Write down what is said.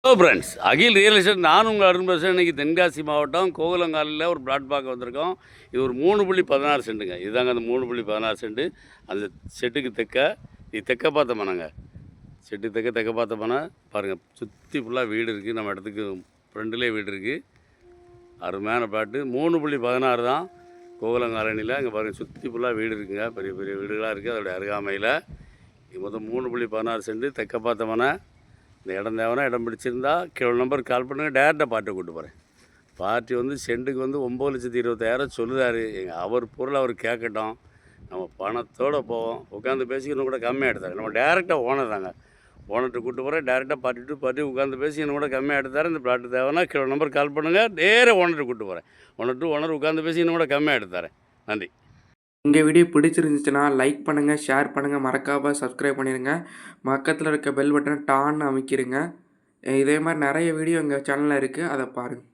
Hello friends, அகில் real estate நான் உங்கள் அருண் பேசுகிறேன். இன்றைக்கி தென்காசி மாவட்டம் கோகுலங்காலில் ஒரு பிளாட் பார்க்க வந்திருக்கோம். இது ஒரு 3.16 சென்ட்டுங்க. இதுதாங்க அந்த 3.16 சென்ட்டு. அந்த செட்டுக்கு தெற்க பார்த்தோமா நாங்கள் செட்டு தெற்க பார்த்தோம்னா பாருங்கள், சுற்றி ஃபுல்லாக வீடு இருக்குது. நம்ம இடத்துக்கு ஃப்ரெண்டுலேயே வீடு இருக்குது. அருமையான பிளாட்டு 3.16 தான் கோகுலங்காலனியில். அங்கே பாருங்கள், சுற்றி ஃபுல்லாக வீடு இருக்குங்க. பெரிய பெரிய வீடுகளாக இருக்குது. அதோடைய அருகாமையில் இது மொத்தம் 3.16 சென்ட்டு. தெற்க பார்த்தோம்னா இந்த இடம் தேவைன்னா, இடம் பிடிச்சிருந்தா கீழே நம்பருக்கு கால் பண்ணுங்கள். டேரெக்டாக பார்ட்டி கூப்பிட்டு போகிறேன். பார்ட்டி வந்து சென்ட்டுக்கு வந்து 9,20,000 சொல்லுறாரு. அவர் பொருள் அவர் கேட்கட்டும், நம்ம பணத்தோடு போவோம். உட்காந்து பேசிக்கணும் கூட கம்மியாக எடுத்தார். நம்ம டேரெக்டாக ஓனர் தாங்க. ஓனர்கிட்ட கூப்பிட்டு போகிறேன். டேரெக்டாக பார்ட்டி டு பார்ட்டி உட்காந்து பேசி இன்னும் கூட கம்மியாக எடுத்தார். இந்த பிளாட்டு தேவைன்னா கீழே நம்பருக்கு கால் பண்ணுங்கள். நேராக ஓனர்கிட்ட கூப்பிட்டு போகிறேன். ஓனர் டு ஓனர் உட்காந்து பேசி இன்னும் கூட கம்மியாக எடுத்தார். நன்றி. இந்த வீடியோ பிடிச்சிருந்துச்சுன்னா லைக் பண்ணுங்கள், ஷேர் பண்ணுங்கள், மறக்காமல் சப்ஸ்கிரைப் பண்ணிடுங்க. பக்கத்தில் இருக்க பெல் பட்டனை டான்னு அமைக்கிடுங்க. இதே மாதிரி நிறைய வீடியோ எங்கள் சேனலில் இருக்குது, அதை பாருங்கள்.